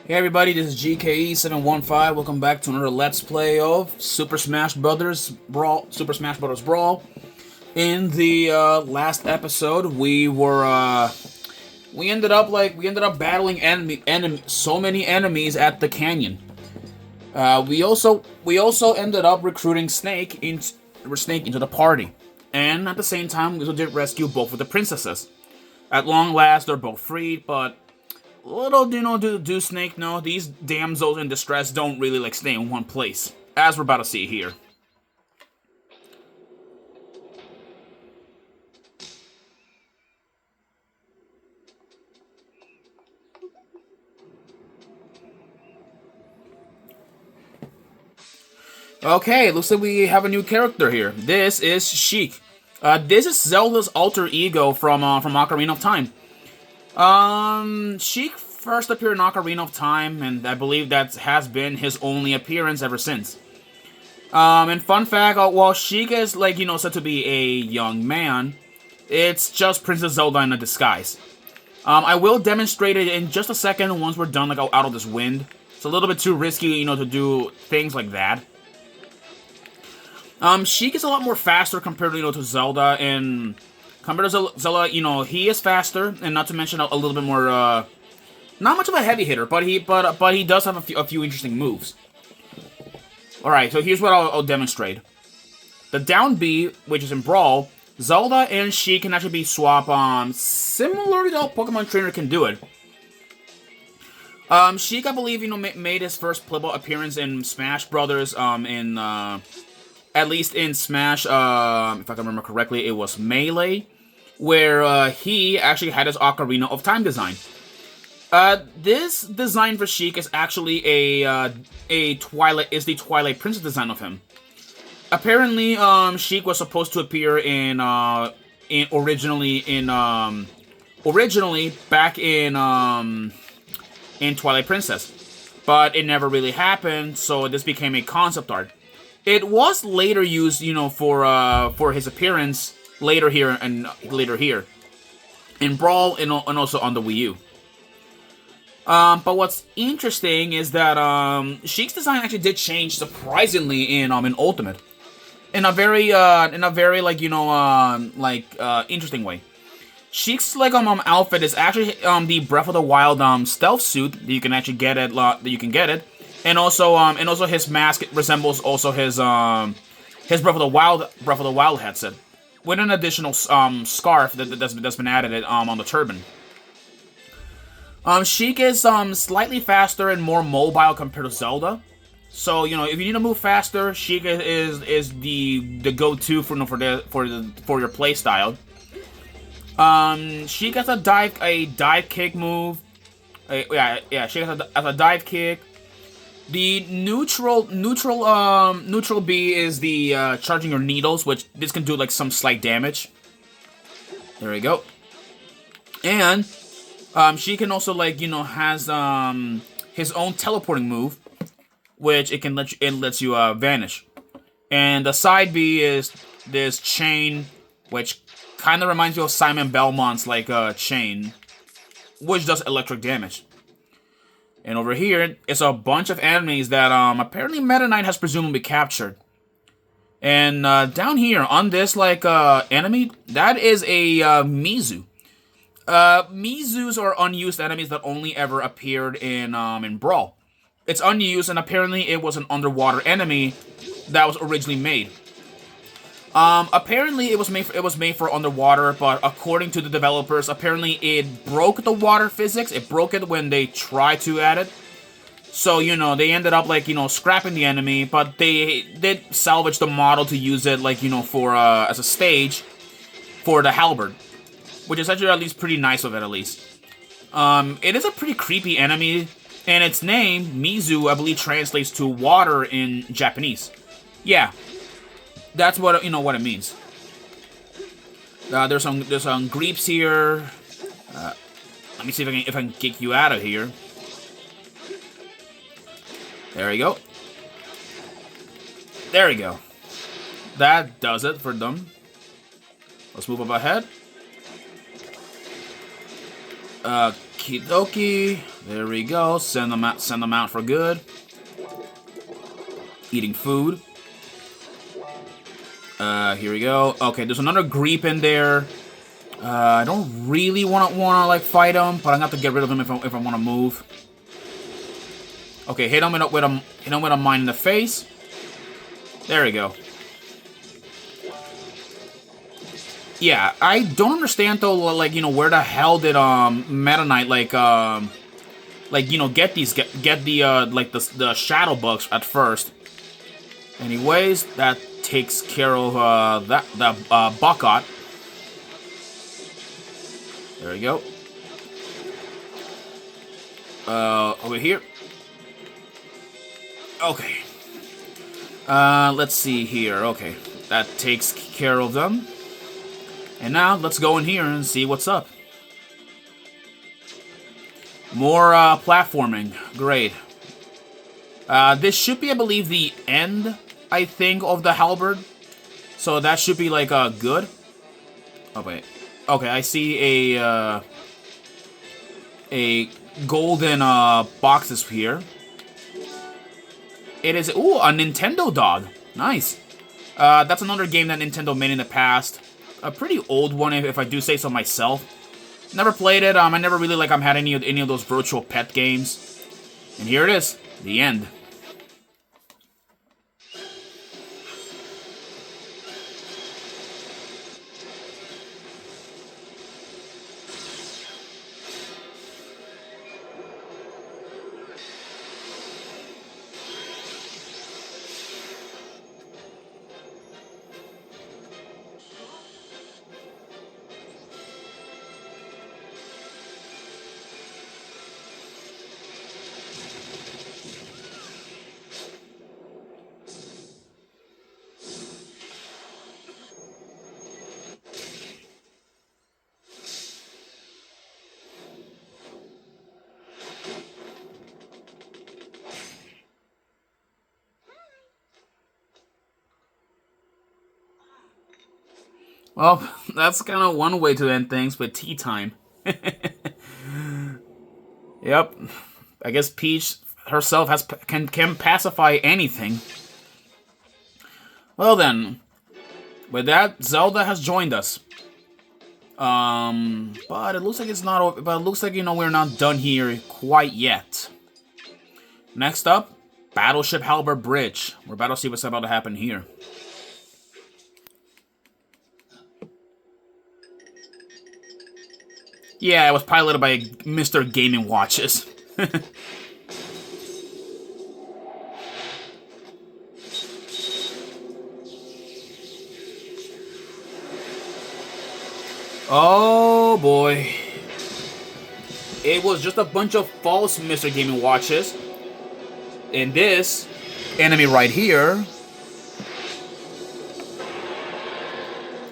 Hey everybody, this is GKE715. Welcome back to another Let's Play of Super Smash Brothers Brawl. Super Smash Brothers Brawl. In the last episode, we ended up battling so many enemies at the canyon. We also ended up recruiting Snake into the party, and at the same time, we also did rescue both of the princesses. At long last, they're both freed, but little do Snake know, these damsels in distress don't really like stay in one place, as we're about to see here. Okay, looks like we have a new character here. This is Sheik. This is Zelda's alter ego from Ocarina of Time. Sheik first appeared in Ocarina of Time, and I believe that has been his only appearance ever since. And fun fact, while Sheik is, said to be a young man, it's just Princess Zelda in a disguise. I will demonstrate it in just a second once we're done, out of this wind. It's a little bit too risky, to do things like that. Sheik is a lot more faster compared to Zelda, and compared to Zelda, he is faster, and not to mention a little bit more, not much of a heavy hitter, but he does have a few interesting moves. Alright, so here's what I'll demonstrate. The down B, which is in Brawl, Zelda and Sheik can actually be swapped on, similar to how Pokemon Trainer can do it. Sheik, I believe, made his first playable appearance in Smash Brothers, at least in Smash, if I can remember correctly, it was Melee, where he actually had his Ocarina of Time design. This design for Sheik is actually the Twilight Princess design of him. Apparently, Sheik was supposed to appear originally back in Twilight Princess, but it never really happened. So this became a concept art. It was later used, for his appearance later here in Brawl and also on the Wii U. But what's interesting is that Sheik's design actually did change surprisingly in Ultimate, in a very interesting way. Sheik's outfit is actually the Breath of the Wild stealth suit that you can actually get it. And also his mask resembles also his Breath of the Wild headset, with an additional scarf that's been added on the turban. Sheik is slightly faster and more mobile compared to Zelda. So if you need to move faster, Sheik is the go-to for your playstyle. Sheik has a dive kick move. Sheik has a dive kick. The neutral B is the charging your needles, which this can do some slight damage. There we go. And she can also has his own teleporting move, which it lets you vanish. And the side B is this chain, which kind of reminds me of Simon Belmont's chain, which does electric damage. And over here, it's a bunch of enemies that apparently Meta Knight has presumably captured. And down here, on this enemy, that is a Mizu. Mizus are unused enemies that only ever appeared in Brawl. It's unused, and apparently it was an underwater enemy that was originally made. Apparently it was made for underwater, but according to the developers, apparently it broke the water physics. It broke it when they tried to add it. So, they ended up, scrapping the enemy, but they did salvage the model to use it, for, as a stage for the halberd. Which is actually at least pretty nice of it, at least. It is a pretty creepy enemy, and its name, Mizu, I believe translates to water in Japanese. Yeah. That's what what it means. There's some creeps here. Let me see if I can kick you out of here. There we go. There we go. That does it for them. Let's move up ahead. Kidoki. There we go. Send them out. Send them out for good. Eating food. Here we go. Okay, there's another Greep in there. I don't really wanna like fight him, but I'm gonna have to get rid of him if I want to move. Okay, hit him with a mine in the face. There we go. Yeah, I don't understand though, like, you know, where the hell did Meta Knight like, you know, get the like the shadow bugs at first. Anyways, that takes care of that Buckot. There we go. Over here. Okay. Let's see here. Okay, that takes care of them. And now let's go in here and see what's up. More platforming. Great. This should be, I believe, the end, I think, of the halberd. So that should be like good. Oh wait. Okay, I see a golden boxes here. It is, ooh, a Nintendo dog. Nice. That's another game that Nintendo made in the past. A pretty old one, if I do say so myself. Never played it. I never really had any of those virtual pet games. And here it is, the end. Well, that's kind of one way to end things with tea time. Yep. I guess Peach herself can pacify anything. Well then, with that, Zelda has joined us. But it looks like it's not. But it looks like, you know, we're not done here quite yet. Next up, Battleship Halberd Bridge. We're about to see what's about to happen here. Yeah, it was piloted by Mr. Gaming Watches. Oh boy. It was just a bunch of false Mr. Gaming Watches. And this enemy right here,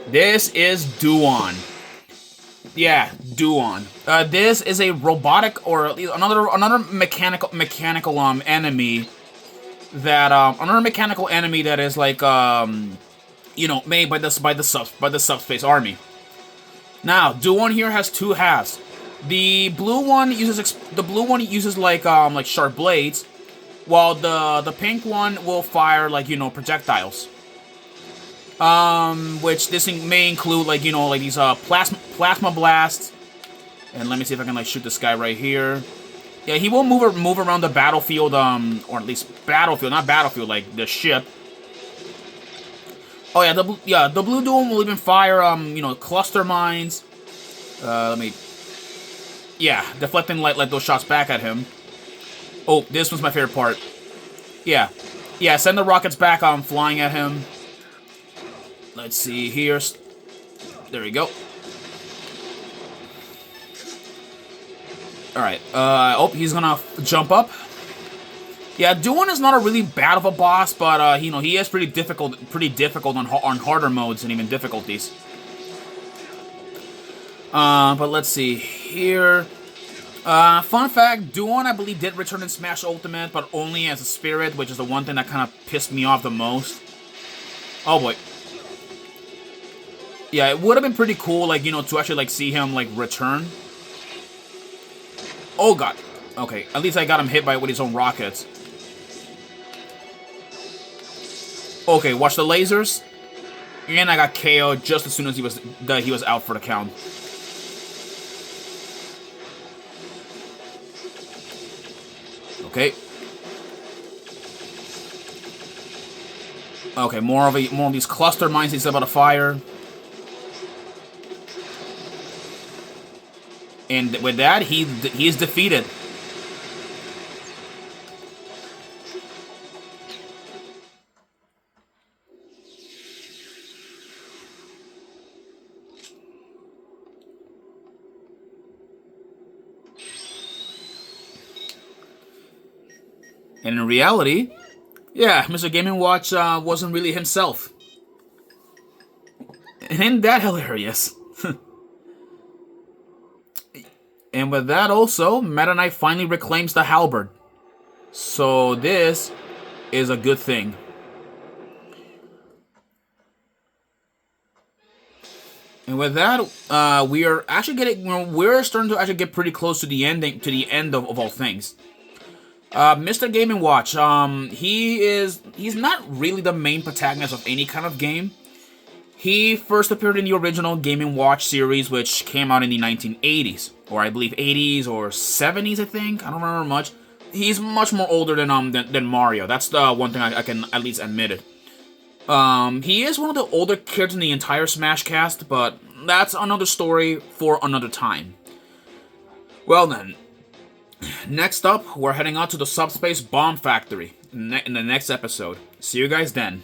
this is Duon. Yeah, Duon. This is a robotic or another mechanical enemy that another mechanical enemy that is like you know, made by the Subspace army. Now, Duon here has two halves. The blue one uses like sharp blades, while the pink one will fire like, you know, projectiles. Which this thing may include, like, you know, like these plasma blasts. And let me see if I can like shoot this guy right here. Yeah, he will move around the battlefield, or at least battlefield, not battlefield, like the ship. Oh yeah, the blue Duo will even fire you know, cluster mines. Deflecting like those shots back at him. Oh, this was my favorite part. Yeah, send the rockets back flying at him. Let's see here. There we go. Alright, oh, he's gonna jump up. Yeah, Duon is not a really bad of a boss, but, you know, he is pretty difficult on harder modes and even difficulties. But let's see here. Fun fact, Duon, I believe, did return in Smash Ultimate, but only as a spirit, which is the one thing that kind of pissed me off the most. Oh boy. Yeah, it would have been pretty cool, like, you know, to actually, like, see him, like, return. Oh, God. Okay, at least I got him hit by with his own rockets. Okay, watch the lasers. And I got KO'd just as soon as he was out for the count. Okay. Okay, more of these cluster mines he's about to fire. And with that, he is defeated. And in reality, yeah, Mr. Game & Watch wasn't really himself. Isn't that hilarious? And with that also, Meta Knight finally reclaims the halberd. So this is a good thing. And with that, we are actually we're starting to actually get pretty close to the end of all things. Mr. Game & Watch, he's not really the main protagonist of any kind of game. He first appeared in the original Game & Watch series, which came out in the 1980s, or I believe 80s or 70s, I think. I don't remember much. He's much more older than Mario. That's the one thing I can at least admit it. He is one of the older kids in the entire Smash cast, but that's another story for another time. Well then, next up, we're heading out to the Subspace Bomb Factory in the next episode. See you guys then.